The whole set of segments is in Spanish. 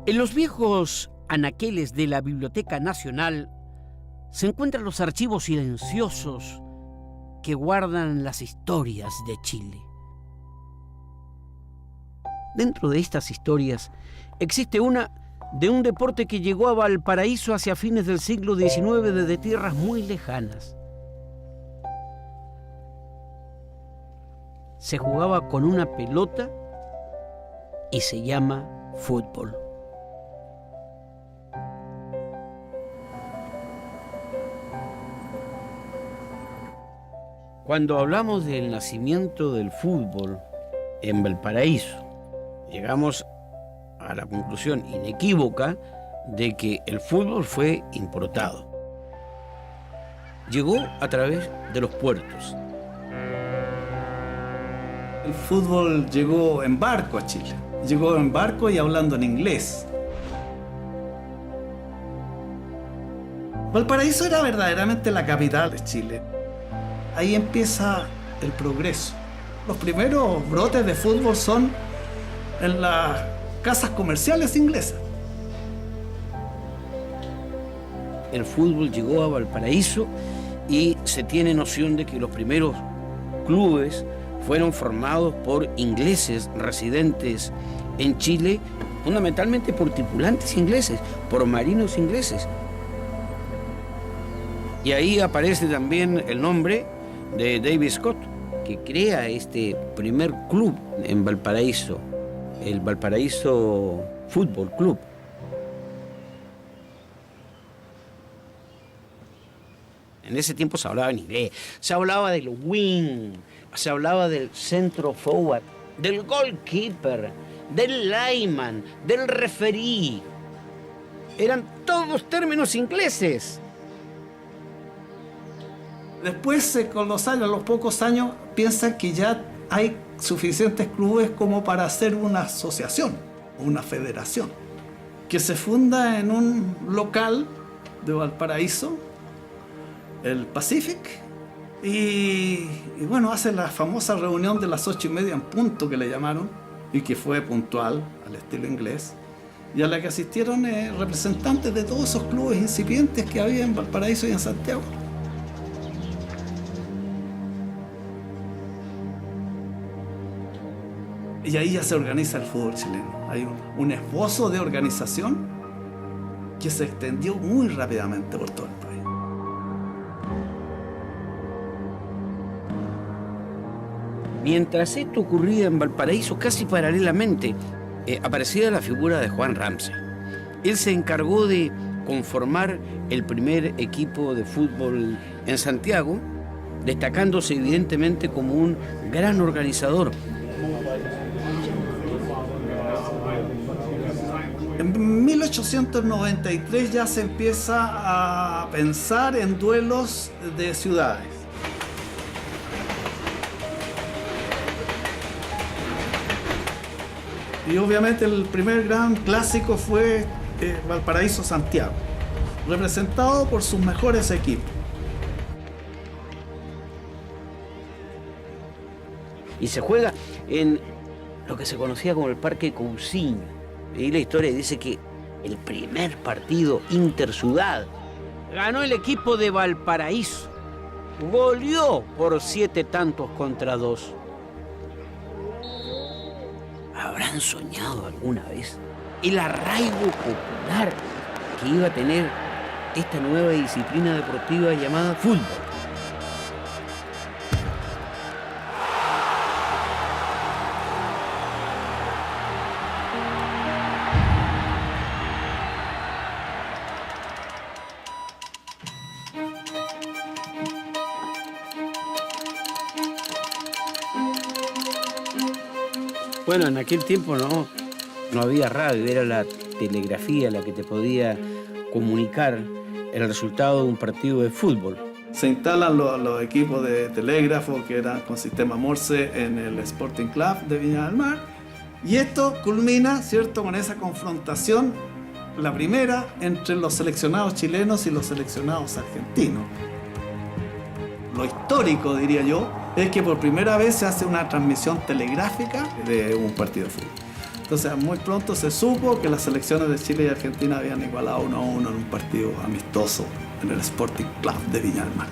En los viejos anaqueles de la Biblioteca Nacional se encuentran los archivos silenciosos que guardan las historias de Chile. Dentro de estas historias existe una de un deporte que llegó a Valparaíso hacia fines del siglo XIX desde tierras muy lejanas. Se jugaba con una pelota y se llama fútbol. Cuando hablamos del nacimiento del fútbol en Valparaíso, llegamos a la conclusión inequívoca de que el fútbol fue importado. Llegó a través de los puertos. El fútbol llegó en barco a Chile. Llegó en barco y hablando en inglés. Valparaíso era verdaderamente la capital de Chile. Ahí empieza el progreso. Los primeros brotes de fútbol son en las casas comerciales inglesas. El fútbol llegó a Valparaíso y se tiene noción de que los primeros clubes fueron formados por ingleses residentes en Chile, fundamentalmente por tripulantes ingleses, por marinos ingleses. Y ahí aparece también el nombre de David Scott, que crea este primer club en Valparaíso, el Valparaíso Fútbol Club. En ese tiempo se hablaba en inglés, se hablaba del wing, se hablaba del centro forward, del goalkeeper, del lineman, del referee. Eran todos términos ingleses. Después, con los años, a los pocos años, piensan que ya hay suficientes clubes como para hacer una asociación, una federación, que se funda en un local de Valparaíso, el Pacific, y bueno, hace la famosa reunión de las 8:30 en punto que le llamaron, y que fue puntual, al estilo inglés, y a la que asistieron representantes de todos esos clubes incipientes que había en Valparaíso y en Santiago. Y ahí ya se organiza el fútbol chileno. Hay un esbozo de organización que se extendió muy rápidamente por todo el país. Mientras esto ocurría en Valparaíso, casi paralelamente, aparecía la figura de Juan Ramsey. Él se encargó de conformar el primer equipo de fútbol en Santiago, destacándose evidentemente como un gran organizador. En 1893 ya se empieza a pensar en duelos de ciudades. Y obviamente el primer gran clásico fue Valparaíso-Santiago, representado por sus mejores equipos. Y se juega en lo que se conocía como el Parque Cousiño. Y la historia dice que el primer partido interciudad ganó el equipo de Valparaíso. Goleó por 7 tantos contra 2. ¿Habrán soñado alguna vez el arraigo popular que iba a tener esta nueva disciplina deportiva llamada fútbol? Bueno, en aquel tiempo no había radio, era la telegrafía la que te podía comunicar el resultado de un partido de fútbol. Se instalan los equipos de telégrafo que eran con sistema Morse en el Sporting Club de Viña del Mar. Y esto culmina, ¿cierto?, con esa confrontación, la primera, entre los seleccionados chilenos y los seleccionados argentinos. Lo histórico, diría yo, es que por primera vez se hace una transmisión telegráfica de un partido de fútbol. Entonces muy pronto se supo que las selecciones de Chile y Argentina habían igualado 1-1 en un partido amistoso en el Sporting Club de Viña del Mar.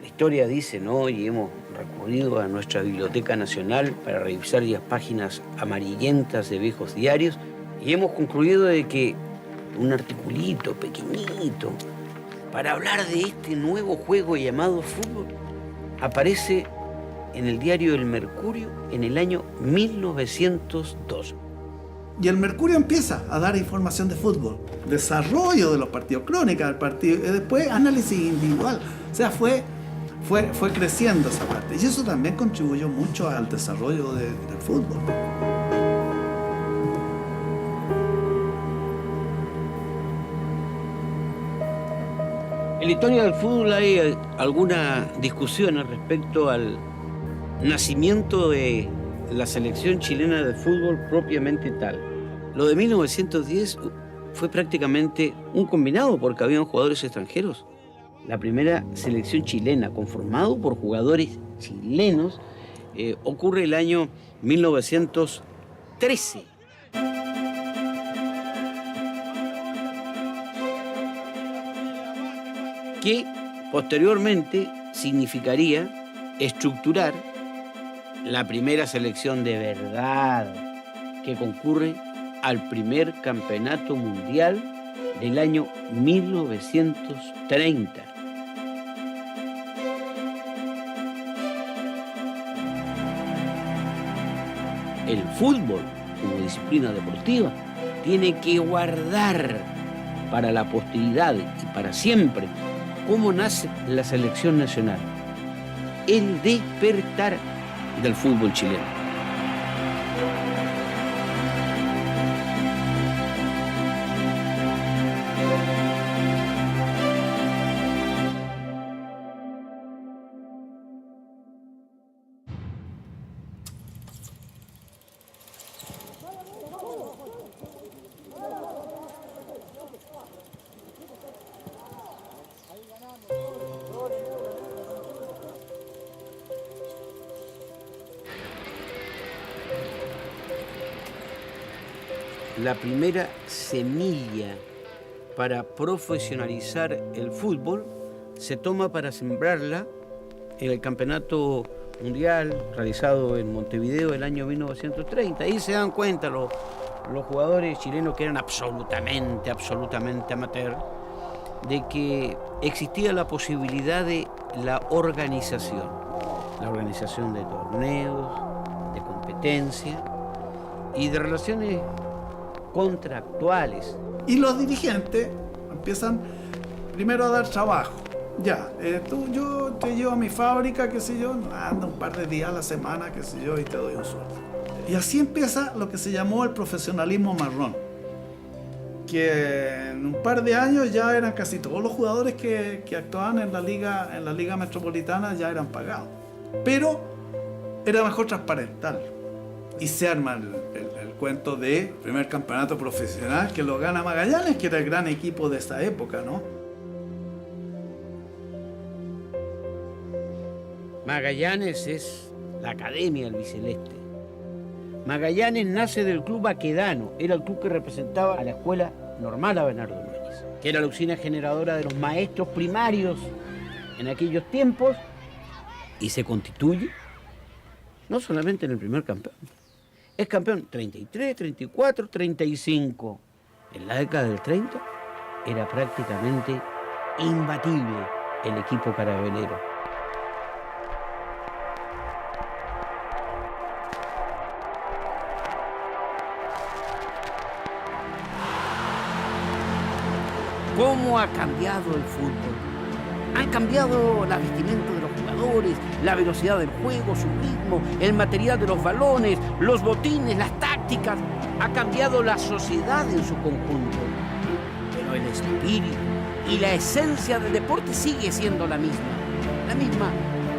La historia dice, ¿no? Y hemos recurrido a nuestra Biblioteca Nacional para revisar las páginas amarillentas de viejos diarios y hemos concluido de que un articulito pequeñito para hablar de este nuevo juego llamado fútbol aparece en el diario El Mercurio en el año 1902. Y el Mercurio empieza a dar información de fútbol, desarrollo de los partidos, crónica del partido, y después análisis individual. O sea, fue creciendo esa parte. Y eso también contribuyó mucho al desarrollo del fútbol. En la historia del fútbol hay alguna discusión respecto al nacimiento de la selección chilena de fútbol propiamente tal. Lo de 1910 fue prácticamente un combinado porque habían jugadores extranjeros. La primera selección chilena conformado por jugadores chilenos ocurre el año 1913. Que posteriormente significaría estructurar la primera selección de verdad que concurre al primer campeonato mundial del año 1930. El fútbol, como disciplina deportiva, tiene que guardar para la posteridad y para siempre cómo nace la selección nacional, el despertar del fútbol chileno. La primera semilla para profesionalizar el fútbol se toma para sembrarla en el campeonato mundial realizado en Montevideo el año 1930. Ahí se dan cuenta los jugadores chilenos que eran absolutamente amateur, de que existía la posibilidad de la organización de torneos, de competencia y de relaciones contractuales. Y los dirigentes empiezan primero a dar trabajo. Ya, yo te llevo a mi fábrica, qué sé yo, anda un par de días a la semana, qué sé yo, y te doy un sueldo. Y así empieza lo que se llamó el profesionalismo marrón, que en un par de años ya eran casi todos los jugadores que actuaban en la liga metropolitana ya eran pagados. Pero era mejor transparentarlo. Y se arma el cuento de primer campeonato profesional que lo gana Magallanes, que era el gran equipo de esa época, ¿no? Magallanes es la academia del Biceleste. Magallanes nace del club Baquedano, era el club que representaba a la escuela normal a Bernardo Núñez, que era la usina generadora de los maestros primarios en aquellos tiempos, y se constituye no solamente en el primer campeón. Es campeón 33, 34, 35. En la década del 30 era prácticamente imbatible el equipo carabinero. ¿Cómo ha cambiado el fútbol? Han cambiado la vestimenta de los jugadores, la velocidad del juego, su ritmo, el material de los balones, los botines, las tácticas. Ha cambiado la sociedad en su conjunto. Pero el espíritu y la esencia del deporte sigue siendo la misma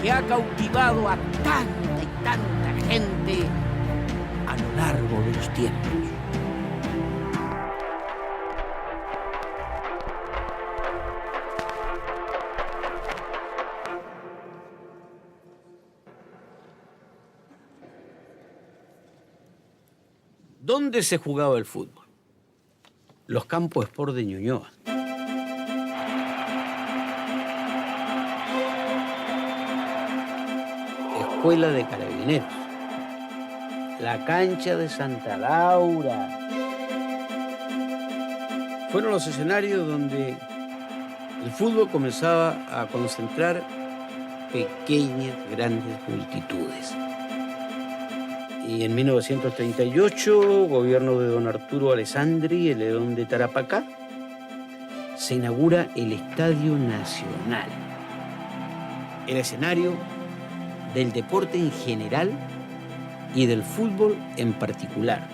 que ha cautivado a tanta y tanta gente a lo largo de los tiempos. ¿Dónde se jugaba el fútbol? Los campos Sport de Ñuñoa. Escuela de Carabineros. La cancha de Santa Laura. Fueron los escenarios donde el fútbol comenzaba a concentrar pequeñas, grandes multitudes. Y en 1938, gobierno de don Arturo Alessandri, el León de Tarapacá, se inaugura el Estadio Nacional, el escenario del deporte en general y del fútbol en particular.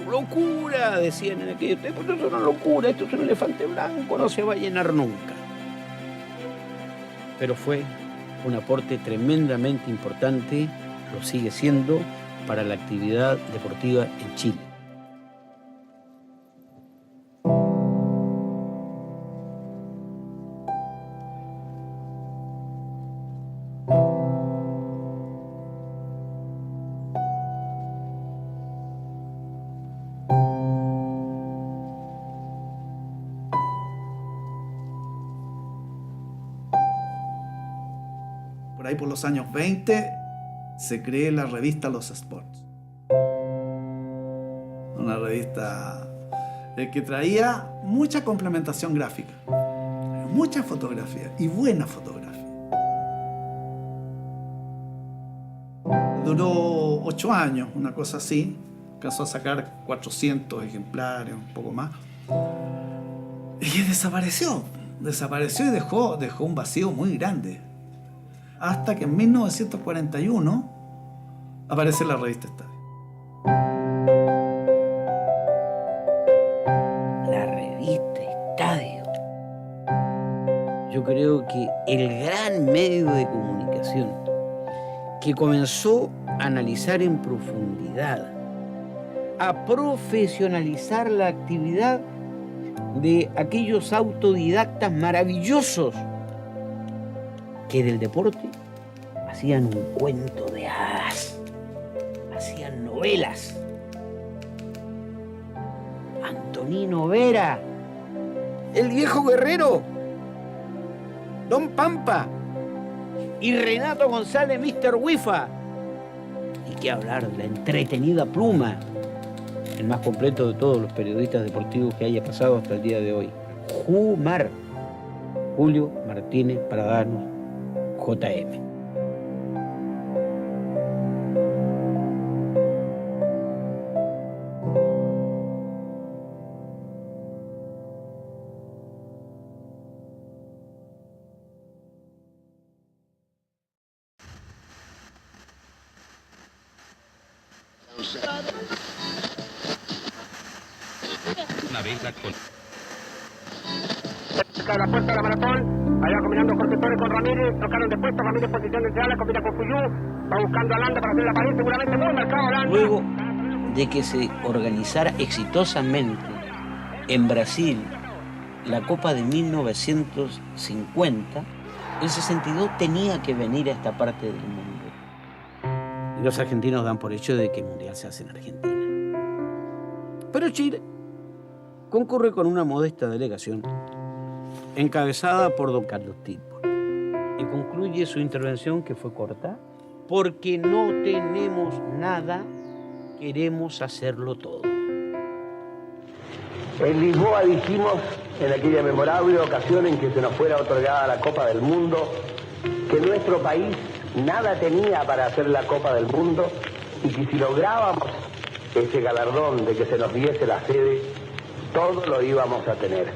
¡Locura! Decían en aquellos tiempos, esto es una locura, esto es un elefante blanco, no se va a llenar nunca. Pero fue un aporte tremendamente importante, lo sigue siendo, para la actividad deportiva en Chile. Por ahí por los años 20 se creó la revista Los Sports. Una revista que traía mucha complementación gráfica, mucha fotografía y buena fotografía. Duró 8 años, una cosa así. Alcanzó a sacar 400 ejemplares, un poco más. Y desapareció y dejó un vacío muy grande. Hasta que en 1941 aparece la revista Estadio. La revista Estadio. Yo creo que el gran medio de comunicación que comenzó a analizar en profundidad, a profesionalizar la actividad de aquellos autodidactas maravillosos que del deporte hacían un cuento de hadas, hacían novelas. Antonino Vera, el viejo guerrero, Don Pampa y Renato González, Mr. Wifa. Y qué hablar de la entretenida Pluma, el más completo de todos los periodistas deportivos que haya pasado hasta el día de hoy. Jumar, Julio Martínez Pradano, JM. Una vez la puerta de la maratón, allá combinando Jorge Torres con Ramírez, tocaron de puesto, Ramírez posición de ala, combina con Cuyú, va buscando a Landa para hacer la pared, seguramente muy marcado Landa. Luego de que se organizara exitosamente en Brasil la Copa de 1950, el 62 tenía que venir a esta parte del mundo. Y los argentinos dan por hecho de que el Mundial se hace en Argentina. Pero Chile concurre con una modesta delegación encabezada por don Carlos Tilburg, y concluye su intervención, que fue corta: porque no tenemos nada, queremos hacerlo todo. En Lisboa dijimos, en aquella memorable ocasión en que se nos fuera otorgada la Copa del Mundo, que nuestro país nada tenía para hacer la Copa del Mundo y que si lográbamos ese galardón de que se nos diese la sede, todo lo íbamos a tener.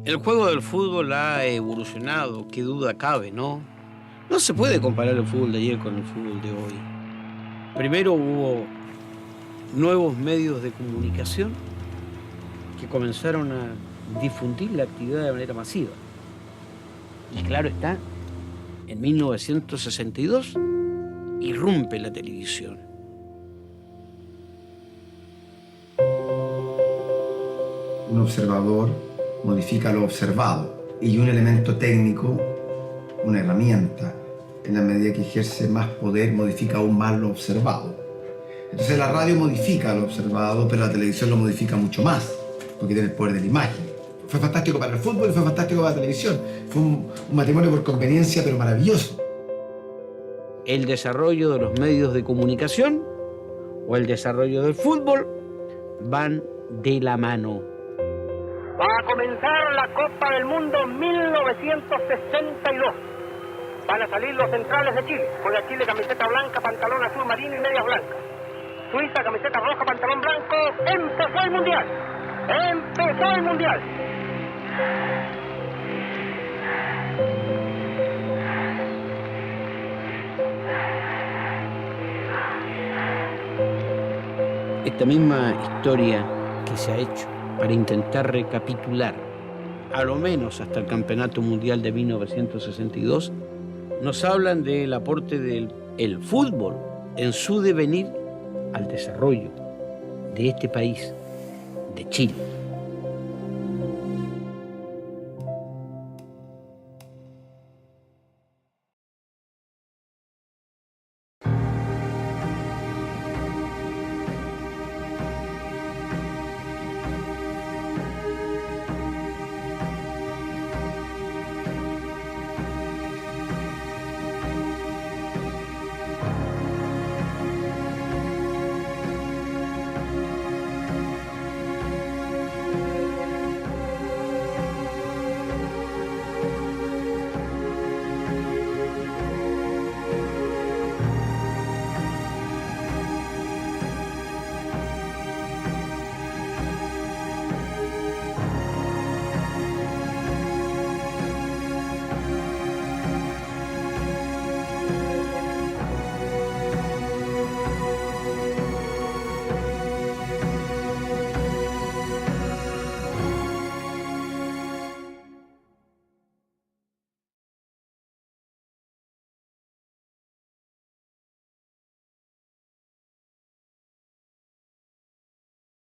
El juego del fútbol ha evolucionado, qué duda cabe, ¿no? No se puede comparar el fútbol de ayer con el fútbol de hoy. Primero hubo nuevos medios de comunicación que comenzaron a difundir la actividad de manera masiva. Y claro está, en 1962 irrumpe la televisión. Un observador modifica lo observado. y un elemento técnico, una herramienta. En la medida que ejerce más poder, modifica aún más lo observado. Entonces la radio modifica lo observado, pero la televisión lo modifica mucho más, porque tiene el poder de la imagen. Fue fantástico para el fútbol y fue fantástico para la televisión. Fue un matrimonio por conveniencia, pero maravilloso. El desarrollo de los medios de comunicación o el desarrollo del fútbol van de la mano. Va a comenzar la Copa del Mundo 1962. Van a salir los centrales de Chile. Juega Chile camiseta blanca, pantalón azul marino y medias blancas. Suiza camiseta roja, pantalón blanco. Empezó el Mundial. Empezó el Mundial. Esta misma historia que se ha hecho para intentar recapitular, a lo menos hasta el Campeonato Mundial de 1962, nos hablan del aporte del fútbol en su devenir al desarrollo de este país, de Chile.